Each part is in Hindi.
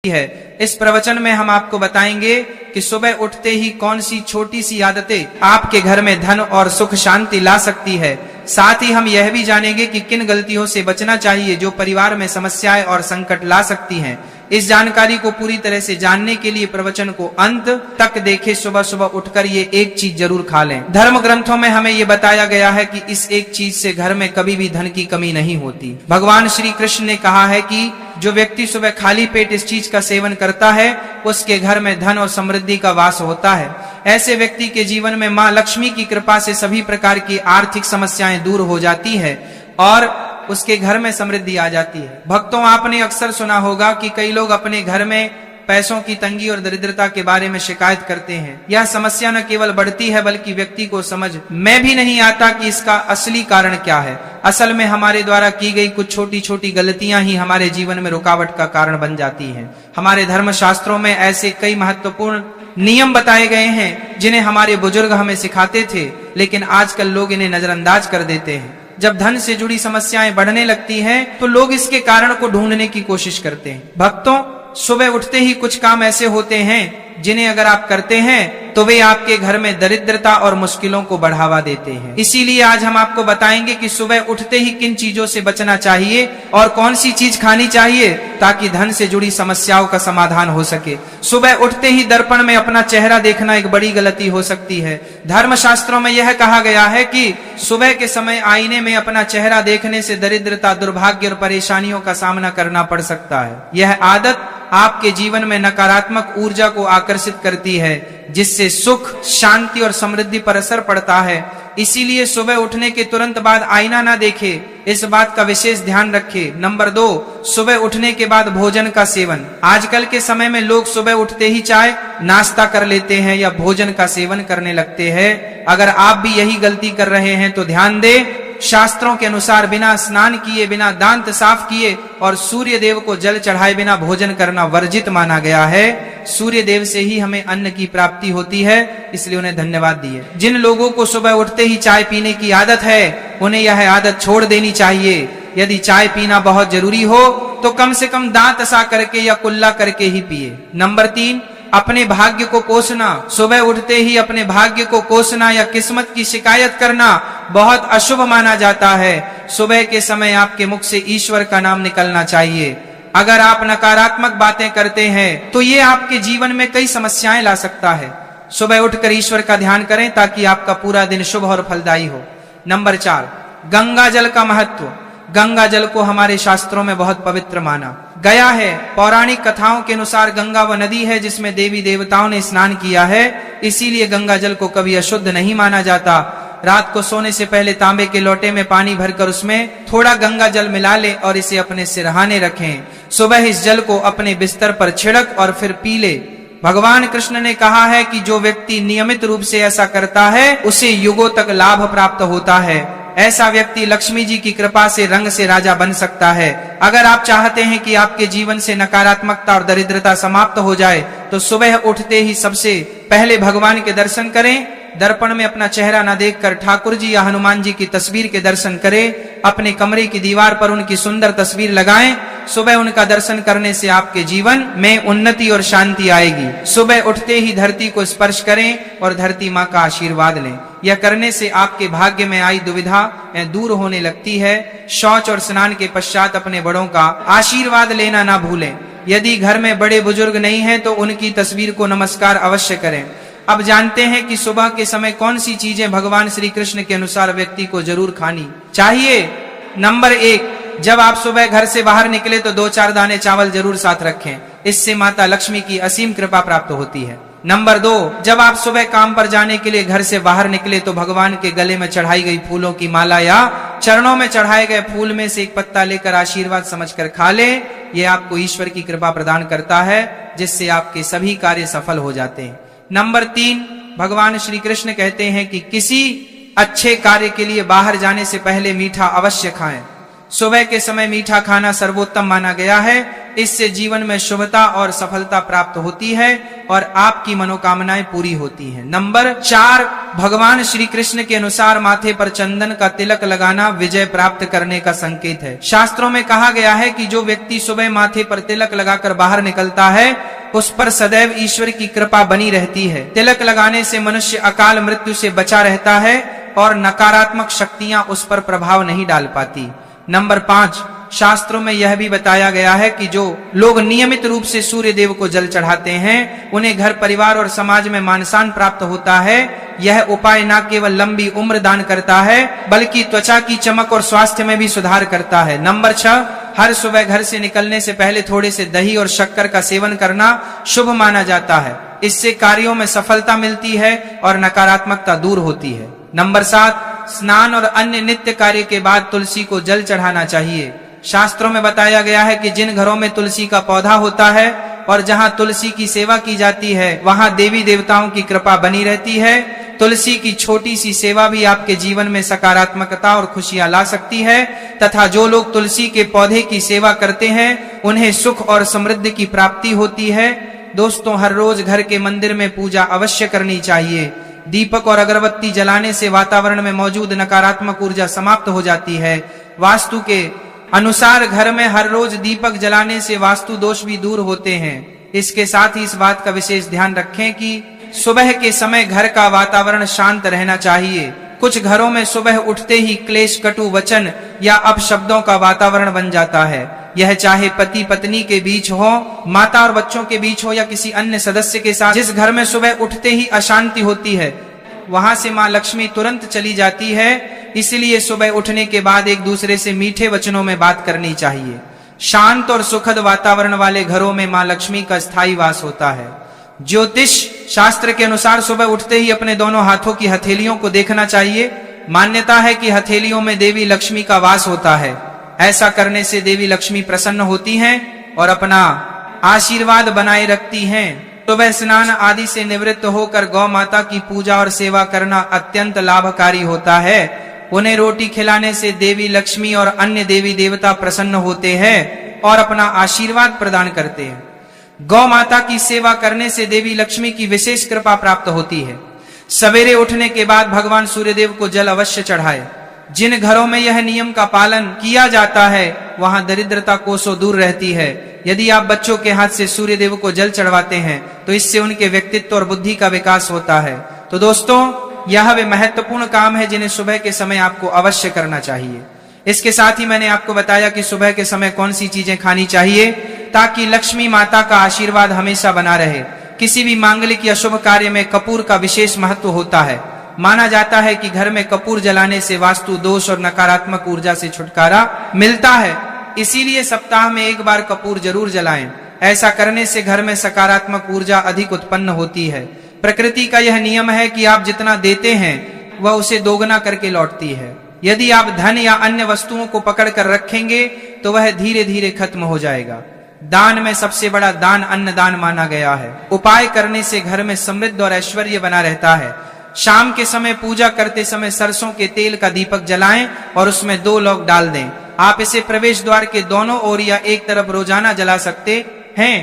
है। इस प्रवचन में हम आपको बताएंगे कि सुबह उठते ही कौन सी छोटी सी आदतें आपके घर में धन और सुख शांति ला सकती है। साथ ही हम यह भी जानेंगे कि किन गलतियों से बचना चाहिए जो परिवार में समस्याएं और संकट ला सकती हैं। इस जानकारी को पूरी तरह से जानने के लिए प्रवचन को अंत तक देखें। सुबह सुबह उठकर ये एक चीज जरूर खा लें। धर्म ग्रंथों में हमें ये बताया गया है कि इस एक चीज से घर में कभी भी धन की कमी नहीं होती। भगवान श्री कृष्ण ने कहा है कि जो व्यक्ति सुबह खाली पेट इस चीज का सेवन करता है उसके घर में धन और समृद्धि का वास होता है। ऐसे व्यक्ति के जीवन में माँ लक्ष्मी की कृपा से सभी प्रकार की आर्थिक समस्याएं दूर हो जाती है और उसके घर में समृद्धि आ जाती है। भक्तों, आपने अक्सर सुना होगा कि कई लोग अपने घर में पैसों की तंगी और दरिद्रता के बारे में शिकायत करते हैं। यह समस्या न केवल बढ़ती है बल्कि व्यक्ति को समझ में भी नहीं आता कि इसका असली कारण क्या है। असल में हमारे द्वारा की गई कुछ छोटी छोटी गलतियां ही हमारे जीवन में रुकावट का कारण बन जाती हैं। हमारे धर्म शास्त्रों में ऐसे कई महत्वपूर्ण नियम बताए गए हैं जिन्हें हमारे बुजुर्ग हमें सिखाते थे, लेकिन आजकल लोग इन्हें नजरअंदाज कर देते हैं। जब धन से जुड़ी समस्याएं बढ़ने लगती हैं, तो लोग इसके कारण को ढूंढने की कोशिश करते हैं। भक्तों, सुबह उठते ही कुछ काम ऐसे होते हैं जिन्हें अगर आप करते हैं तो वे आपके घर में दरिद्रता और मुश्किलों को बढ़ावा देते हैं। इसीलिए आज हम आपको बताएंगे कि सुबह उठते ही किन चीजों से बचना चाहिए और कौन सी चीज खानी चाहिए ताकि धन से जुड़ी समस्याओं का समाधान हो सके। सुबह उठते ही दर्पण में अपना चेहरा देखना एक बड़ी गलती हो सकती है। धर्म शास्त्रों में यह कहा गया है कि सुबह के समय आईने में अपना चेहरा देखने से दरिद्रता, दुर्भाग्य और परेशानियों का सामना करना पड़ सकता है। यह आदत आपके जीवन में नकारात्मक ऊर्जा को आकर्षित करती है, जिससे सुख, शांति और समृद्धि पर असर पड़ता है। इसीलिए सुबह उठने के तुरंत बाद आईना ना देखे, इस बात का विशेष ध्यान रखे। नंबर 2, सुबह उठने के बाद भोजन का सेवन। आजकल के समय में लोग सुबह उठते ही चाय नाश्ता कर लेते हैं या भोजन का सेवन करने लगते हैं। अगर आप भी यही गलती कर रहे हैं तो ध्यान दें, शास्त्रों के अनुसार बिना स्नान किए, बिना दांत साफ किए और सूर्य देव को जल चढ़ाए बिना भोजन करना वर्जित माना गया है। सूर्य देव से ही हमें अन्न की प्राप्ति होती है, इसलिए उन्हें धन्यवाद दिए। जिन लोगों को सुबह उठते ही चाय पीने की आदत है उन्हें यह आदत छोड़ देनी चाहिए। यदि चाय पीना बहुत जरूरी हो तो कम से कम दांत साफ करके या कुल्ला करके ही पिए। नंबर 3, अपने भाग्य को कोसना। सुबह उठते ही अपने भाग्य को कोसना या किस्मत की शिकायत करना बहुत अशुभ माना जाता है। सुबह के समय आपके मुख से ईश्वर का नाम निकलना चाहिए। अगर आप नकारात्मक बातें करते हैं तो ये आपके जीवन में कई समस्याएं ला सकता है। सुबह उठकर ईश्वर का ध्यान करें ताकि आपका पूरा दिन शुभ और फलदायी हो। नंबर 4, गंगा जल का महत्व। गंगा जल को हमारे शास्त्रों में बहुत पवित्र माना गया है। पौराणिक कथाओं के अनुसार गंगा वह नदी है जिसमें देवी देवताओं ने स्नान किया है, इसीलिए गंगा जल को कभी अशुद्ध नहीं माना जाता। रात को सोने से पहले तांबे के लोटे में पानी भरकर उसमें थोड़ा गंगा जल मिला ले और इसे अपने सिरहाने रखें। सुबह इस जल को अपने बिस्तर पर छिड़क और फिर पी ले। भगवान कृष्ण ने कहा है कि जो व्यक्ति नियमित रूप से ऐसा करता है उसे युगों तक लाभ प्राप्त होता है। ऐसा व्यक्ति लक्ष्मी जी की कृपा से रंग से राजा बन सकता है। अगर आप चाहते हैं कि आपके जीवन से नकारात्मकता और दरिद्रता समाप्त हो जाए तो सुबह उठते ही सबसे पहले भगवान के दर्शन करें। दर्पण में अपना चेहरा न देखकर ठाकुर जी या हनुमान जी की तस्वीर के दर्शन करें। अपने कमरे की दीवार पर उनकी सुंदर तस्वीर लगाएं। सुबह उनका दर्शन करने से आपके जीवन में उन्नति और शांति आएगी। सुबह उठते ही धरती को स्पर्श करें और धरती माँ का आशीर्वाद लें। यह करने से आपके भाग्य में आई दुविधा दूर होने लगती है। शौच और स्नान के पश्चात अपने बड़ों का आशीर्वाद लेना ना भूलें। यदि घर में बड़े बुजुर्ग नहीं हैं तो उनकी तस्वीर को नमस्कार अवश्य करें। अब जानते हैं कि सुबह के समय कौन सी चीजें भगवान श्री कृष्ण के अनुसार व्यक्ति को जरूर खानी चाहिए। नंबर 1, जब आप सुबह घर से बाहर निकले तो 2-4 दाने चावल जरूर साथ रखें, इससे माता लक्ष्मी की असीम कृपा प्राप्त होती है। नंबर 2, जब आप सुबह काम पर जाने के लिए घर से बाहर निकले तो भगवान के गले में चढ़ाई गई फूलों की माला या चरणों में चढ़ाए गए फूल में से एक पत्ता लेकर आशीर्वाद समझकर खा ले। यह आपको ईश्वर की कृपा प्रदान करता है, जिससे आपके सभी कार्य सफल हो जाते हैं। नंबर 3, भगवान श्री कृष्ण कहते हैं कि किसी अच्छे कार्य के लिए बाहर जाने से पहले मीठा अवश्य खाएं। सुबह के समय मीठा खाना सर्वोत्तम माना गया है। इससे जीवन में शुभता और सफलता प्राप्त होती है और आपकी मनोकामनाएं पूरी होती हैं। नंबर 4, भगवान श्री कृष्ण के अनुसार माथे पर चंदन का तिलक लगाना विजय प्राप्त करने का संकेत है। शास्त्रों में कहा गया है कि जो व्यक्ति सुबह माथे पर तिलक लगाकर बाहर निकलता है उस पर सदैव ईश्वर की कृपा बनी रहती है। तिलक लगाने से मनुष्य अकाल मृत्यु से बचा रहता है और नकारात्मक शक्तियां उस पर प्रभाव नहीं डाल पाती। नंबर 5, शास्त्रों में यह भी बताया गया है कि जो लोग नियमित रूप से सूर्य देव को जल चढ़ाते हैं उन्हें घर परिवार और समाज में मान सम्मान प्राप्त होता है। यह उपाय न केवल लंबी उम्र दान करता है बल्कि त्वचा की चमक और स्वास्थ्य में भी सुधार करता है। नंबर 6, हर सुबह घर से निकलने से पहले थोड़े से दही और शक्कर का सेवन करना शुभ माना जाता है। इससे कार्यों में सफलता मिलती है और नकारात्मकता दूर होती है। नंबर 7, स्नान और अन्य नित्य कार्य के बाद तुलसी को जल चढ़ाना चाहिए। शास्त्रों में बताया गया है कि जिन घरों में तुलसी का पौधा होता है और जहां तुलसी की सेवा की जाती है वहां देवी देवताओं की कृपा बनी रहती है। तुलसी की छोटी सी सेवा भी आपके जीवन में सकारात्मकता और खुशियां ला सकती है तथा जो लोग तुलसी के पौधे की सेवा करते हैं उन्हें सुख और समृद्धि की प्राप्ति होती है। दोस्तों, हर रोज घर के मंदिर में पूजा अवश्य करनी चाहिए। दीपक और अगरबत्ती जलाने से वातावरण में मौजूद नकारात्मक ऊर्जा समाप्त हो जाती है। वास्तु के अनुसार घर में हर रोज दीपक जलाने से वास्तु दोष भी दूर होते हैं। इसके साथ ही इस बात का विशेष ध्यान रखें कि सुबह के समय घर का वातावरण शांत रहना चाहिए। कुछ घरों में सुबह उठते ही क्लेश, कटु वचन या अपशब्दों का वातावरण बन जाता है। यह चाहे पति पत्नी के बीच हो, माता और बच्चों के बीच हो या किसी अन्य सदस्य के साथ। जिस घर में सुबह उठते ही अशांति होती है वहां से मां लक्ष्मी तुरंत चली जाती है। इसलिए सुबह उठने के बाद एक दूसरे से मीठे वचनों में बात करनी चाहिए। शांत और सुखद वातावरण वाले घरों में मां लक्ष्मी का स्थायी वास होता है। ज्योतिष शास्त्र के अनुसार सुबह उठते ही अपने दोनों हाथों की हथेलियों को देखना चाहिए। मान्यता है कि हथेलियों में देवी लक्ष्मी का वास होता है। ऐसा करने से देवी लक्ष्मी प्रसन्न होती हैं और अपना आशीर्वाद बनाए रखती हैं। सुबह स्नान आदि से निवृत्त होकर गौ माता की पूजा और सेवा करना अत्यंत लाभकारी होता है। उन्हें रोटी खिलाने से देवी लक्ष्मी और अन्य देवी देवता प्रसन्न होते हैं और अपना आशीर्वाद प्रदान करते हैं। गौ माता की सेवा करने से देवी लक्ष्मी की विशेष कृपा प्राप्त होती है। सवेरे उठने के बाद भगवान सूर्यदेव को जल अवश्य चढ़ाए। जिन घरों में यह नियम का पालन किया जाता है वहां दरिद्रता कोसों दूर रहती है। यदि आप बच्चों के हाथ से सूर्यदेव को जल चढ़वाते हैं तो इससे उनके व्यक्तित्व और बुद्धि का विकास होता है। तो दोस्तों, यह वे महत्वपूर्ण काम है जिन्हें सुबह के समय आपको अवश्य करना चाहिए। इसके साथ ही मैंने आपको बताया कि सुबह के समय कौन सी चीजें खानी चाहिए ताकि लक्ष्मी माता का आशीर्वाद हमेशा बना रहे। किसी भी मांगलिक या शुभ कार्य में कपूर का विशेष महत्व होता है। माना जाता है कि घर में कपूर जलाने से वास्तु दोष और नकारात्मक ऊर्जा से छुटकारा मिलता है। इसीलिए सप्ताह में एक बार कपूर जरूर जलाएं। ऐसा करने से घर में सकारात्मक ऊर्जा अधिक उत्पन्न होती है। प्रकृति का यह नियम है कि आप जितना देते हैं वह उसे दोगुना करके लौटती है। यदि आप धन या अन्य वस्तुओं को पकड़ कर रखेंगे तो वह धीरे धीरे खत्म हो जाएगा। दान में सबसे बड़ा दान अन्नदान माना गया है। उपाय करने से घर में समृद्धि और ऐश्वर्य बना रहता है। शाम के समय पूजा करते समय सरसों के तेल का दीपक जलाएं और उसमें 2 लौंग डाल दें। आप इसे प्रवेश द्वार के दोनों ओर या एक तरफ रोजाना जला सकते हैं।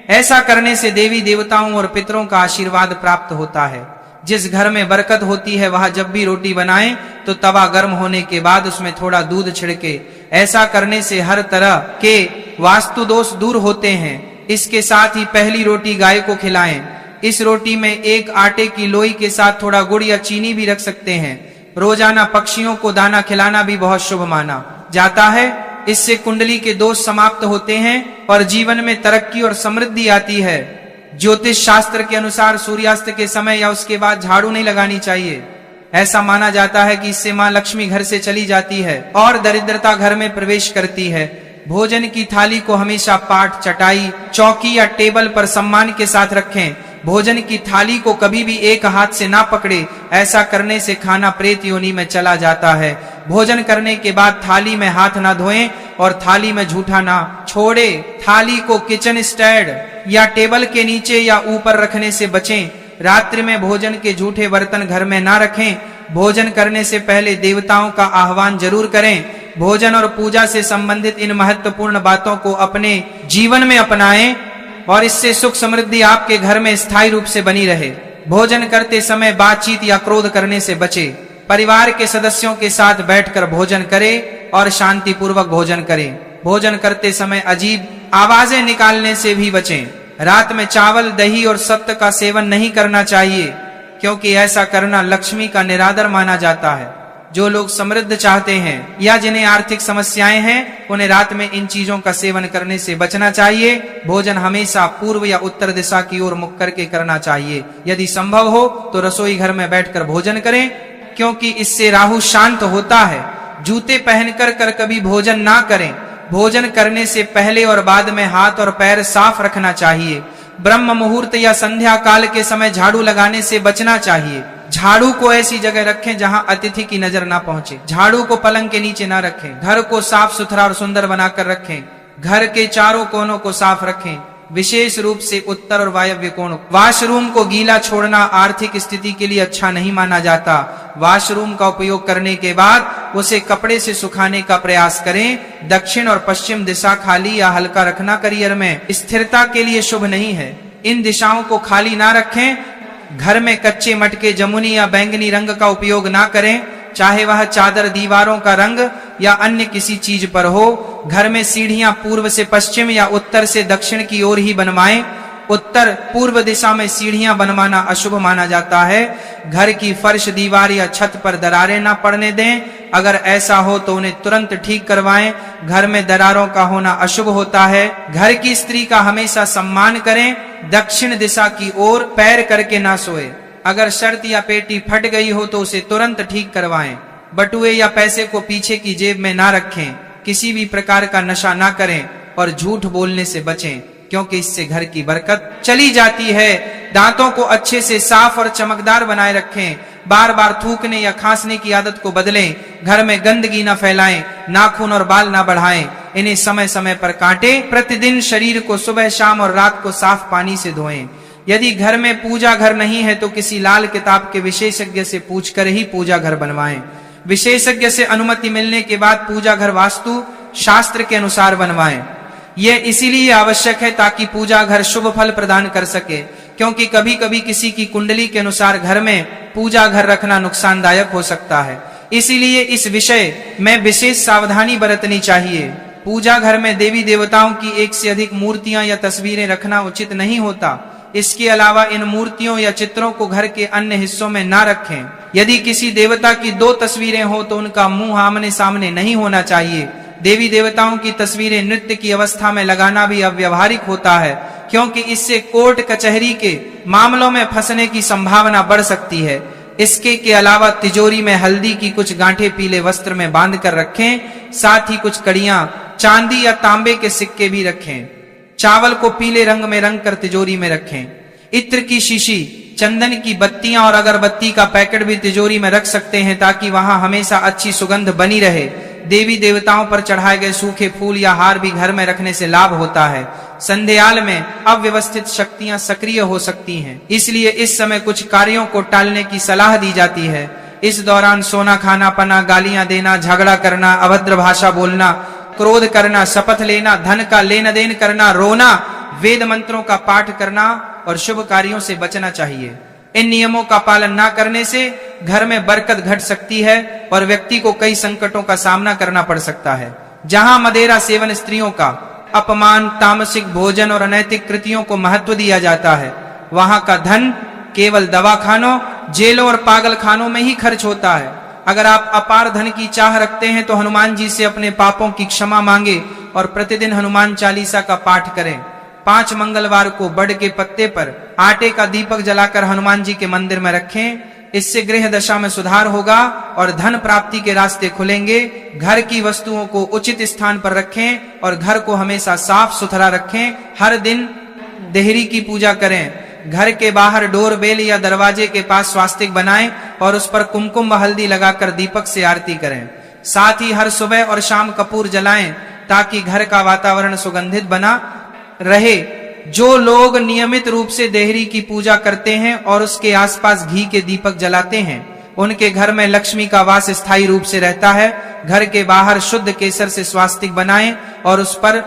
ऐसा करने से देवी देवताओं और पितरों का आशीर्वाद प्राप्त होता है। जिस घर में बरकत होती है वहां जब भी रोटी बनाएं तो तवा गर्म होने के बाद उसमें थोड़ा दूध छिड़के। ऐसा करने से हर तरह के वास्तु दोष दूर होते हैं। इसके साथ ही पहली रोटी गाय को खिलाएं। इस रोटी में एक आटे की लोई के साथ थोड़ा गुड़ या चीनी भी रख सकते हैं। रोजाना पक्षियों को दाना खिलाना भी बहुत शुभ माना जाता है। इससे कुंडली के दोष समाप्त होते हैं और जीवन में तरक्की और समृद्धि आती है। ज्योतिष शास्त्र के अनुसार सूर्यास्त के समय या उसके बाद झाड़ू नहीं लगानी चाहिए। ऐसा माना जाता है कि इससे मां लक्ष्मी घर से चली जाती है और दरिद्रता घर में प्रवेश करती है। भोजन की थाली को हमेशा पाट, चटाई, चौकी या टेबल पर सम्मान के साथ रखें। भोजन की थाली को कभी भी एक हाथ से ना पकड़े। ऐसा करने से खाना प्रेत योनि में चला जाता है। भोजन करने के बाद थाली में हाथ ना धोएं और थाली में झूठा ना छोड़े। थाली को किचन स्टैंड या टेबल के नीचे या ऊपर रखने से बचें। रात्रि में भोजन के झूठे बर्तन घर में ना रखें। भोजन करने से पहले देवताओं का आह्वान जरूर करें। भोजन और पूजा से संबंधित इन महत्वपूर्ण बातों को अपने जीवन में अपनाएं और इससे सुख समृद्धि आपके घर में स्थायी रूप से बनी रहे। भोजन करते समय बातचीत या क्रोध करने से बचे। परिवार के सदस्यों के साथ बैठकर भोजन करें और शांति पूर्वक भोजन करें। भोजन करते समय अजीब आवाजें निकालने से भी बचें। रात में चावल, दही और सत्त का सेवन नहीं करना चाहिए, क्योंकि ऐसा करना लक्ष्मी का निरादर माना जाता है। जो लोग समृद्ध चाहते हैं या जिन्हें आर्थिक समस्याएं हैं, उन्हें रात में इन चीजों का सेवन करने से बचना चाहिए। भोजन हमेशा पूर्व या उत्तर दिशा की ओर मुख करके करना चाहिए। यदि संभव हो तो रसोई घर में बैठकर भोजन करें, क्योंकि इससे राहु शांत होता है। जूते पहनकर कर कभी भोजन ना करें। भोजन करने से पहले और बाद में हाथ और पैर साफ रखना चाहिए। ब्रह्म मुहूर्त या संध्या काल के समय झाड़ू लगाने से बचना चाहिए। झाड़ू को ऐसी जगह रखें जहां अतिथि की नजर ना पहुंचे। झाड़ू को पलंग के नीचे ना रखें। घर को साफ सुथरा और सुंदर बनाकर रखें। घर के चारों कोनों को साफ रखें, विशेष रूप से उत्तर और वायव्य कोण। वॉशरूम को गीला छोड़ना आर्थिक स्थिति के लिए अच्छा नहीं माना जाता। वॉशरूम का उपयोग करने के बाद उसे कपड़े से सुखाने का प्रयास करें। दक्षिण और पश्चिम दिशा खाली या हल्का रखना करियर में स्थिरता के लिए शुभ नहीं है। इन दिशाओं को खाली ना रखें। घर में कच्चे मटके, जमुनी या बैंगनी रंग का उपयोग ना करें, चाहे वह चादर, दीवारों का रंग या अन्य किसी चीज पर हो। घर में सीढ़ियां पूर्व से पश्चिम या उत्तर से दक्षिण की ओर ही बनवाएं। उत्तर पूर्व दिशा में सीढ़ियां बनवाना अशुभ माना जाता है। घर की फर्श, दीवार या छत पर दरारें ना पड़ने दें। अगर ऐसा हो तो उन्हें तुरंत ठीक करवाएं। घर में दरारों का होना अशुभ होता है। घर की स्त्री का हमेशा सम्मान करें। दक्षिण दिशा की ओर पैर करके ना सोए। अगर शर्त या पेटी फट गई हो तो उसे तुरंत ठीक करवाएं। बटुए या पैसे को पीछे की जेब में ना रखें। किसी भी प्रकार का नशा ना करें और झूठ बोलने से बचें, क्योंकि इससे घर की बरकत चली जाती है। दांतों को अच्छे से साफ और चमकदार बनाए रखें। बार बार थूकने या खांसने की आदत को बदलें। घर में गंदगी न फैलाएं। नाखून और बाल ना बढ़ाएं। इन्हें समय समय पर काटें। प्रतिदिन शरीर को सुबह, शाम और रात को साफ पानी से धोएं। यदि घर में पूजा घर नहीं है तो किसी लाल किताब के विशेषज्ञ से पूछकर ही पूजा घर बनवाएं। विशेषज्ञ से अनुमति मिलने के बाद पूजा घर वास्तु शास्त्र के अनुसार बनवाएं। यह इसीलिए आवश्यक है ताकि पूजा घर शुभ फल प्रदान कर सके, क्योंकि कभी कभी किसी की कुंडली के अनुसार घर में पूजा घर रखना नुकसानदायक हो सकता है। इसीलिए इस विषय में विशेष सावधानी बरतनी चाहिए। पूजा घर में देवी देवताओं की एक से अधिक मूर्तियां या तस्वीरें रखना उचित नहीं होता। इसके अलावा इन मूर्तियों या चित्रों को घर के अन्य हिस्सों में ना रखें। यदि किसी देवता की 2 तस्वीरें हो तो उनका मुंह आमने सामने नहीं होना चाहिए। देवी देवताओं की तस्वीरें नृत्य की अवस्था में लगाना भी अव्यवहारिक होता है, क्योंकि इससे कोर्ट कचहरी के मामलों में फंसने की संभावना बढ़ सकती है। इसके के अलावा तिजोरी में हल्दी की कुछ गांठें पीले वस्त्र में बांध कर रखें। साथ ही कुछ कड़ियां, चांदी या तांबे के सिक्के भी रखें। चावल को पीले रंग में रंग कर तिजोरी में रखें। इत्र की शीशी, चंदन की बत्तियां और अगरबत्ती का पैकेट भी तिजोरी में रख सकते हैं, ताकि वहां हमेशा अच्छी सुगंध बनी रहे। देवी देवताओं पर चढ़ाए गए सूखे फूल या हार भी घर में रखने से लाभ होता है। संध्याकाल में अव्यवस्थित शक्तियां सक्रिय हो सकती हैं, इसलिए इस समय कुछ कार्यों को टालने की सलाह दी जाती है। इस दौरान सोना खाना, पना, गालियां देना, झगड़ा करना, अभद्र भाषा बोलना, क्रोध करना, शपथ लेना, धन का लेन देन करना, रोना, वेद मंत्रों का पाठ करना और शुभ कार्यों से बचना चाहिए। इन नियमों का पालन न करने से घर में बरकत घट सकती है और व्यक्ति को कई संकटों का सामना करना पड़ सकता है। जहां मदिरा सेवन, स्त्रियों का अपमान, तामसिक भोजन और अनैतिक कृतियों को महत्व दिया जाता है, वहां का धन केवल दवाखानों, जेलों और पागल खानों में ही खर्च होता है। अगर आप अपार धन की चाह रखते हैं तो हनुमान जी से अपने पापों की क्षमा मांगे और प्रतिदिन हनुमान चालीसा का पाठ करें। 5 मंगलवार को बड़ के पत्ते पर आटे का दीपक जलाकर हनुमान जी के मंदिर में रखें। इससे गृह दशा में सुधार होगा और धन प्राप्ति के रास्ते खुलेंगे। घर की वस्तुओं को उचित स्थान पर रखें और घर को हमेशा साफ सुथरा रखें। हर दिन देहरी की पूजा करें। घर के बाहर डोर बेल या दरवाजे के पास स्वास्तिक बनाएं और उस पर कुमकुम व हल्दी लगाकर दीपक से आरती करें। साथ ही हर सुबह और शाम कपूर जलाएं, ताकि घर का वातावरण सुगंधित बना रहे। जो लोग नियमित रूप से देहरी की पूजा करते हैं और उसके आसपास घी के दीपक जलाते हैं, उनके घर में लक्ष्मी का वास स्थायी रूप से रहता है घर के बाहर शुद्ध केसर से स्वास्तिक बनाएं और उस पर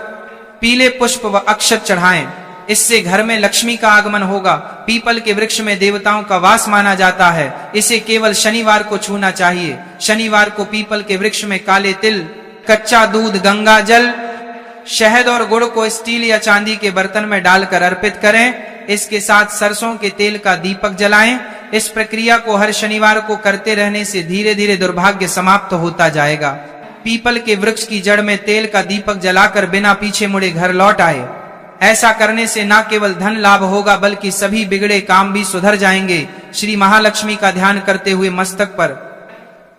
पीले पुष्प व अक्षत चढ़ाएं। इससे घर में लक्ष्मी का आगमन होगा। पीपल के वृक्ष में देवताओं का वास माना जाता है। इसे केवल शनिवार को छूना चाहिए। शनिवार को पीपल के वृक्ष में काले तिल, कच्चा दूध, गंगा जल, शहद और गुड़ को स्टील या चांदी के बर्तन में डालकर अर्पित करें। इसके साथ सरसों के तेल का दीपक जलाएं। इस प्रक्रिया को हर शनिवार को करते रहने से धीरे धीरे दुर्भाग्य समाप्त होता जाएगा। पीपल के वृक्ष की जड़ में तेल का दीपक जलाकर बिना पीछे मुड़े घर लौट आए। ऐसा करने से न केवल धन लाभ होगा बल्कि सभी बिगड़े काम भी सुधर जाएंगे। श्री महालक्ष्मी का ध्यान करते हुए मस्तक पर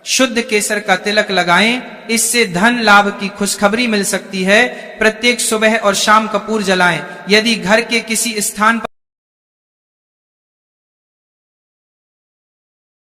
शुद्ध केसर का तिलक लगाएं। इससे धन लाभ की खुशखबरी मिल सकती है। प्रत्येक सुबह और शाम कपूर जलाएं। यदि घर के किसी स्थान पर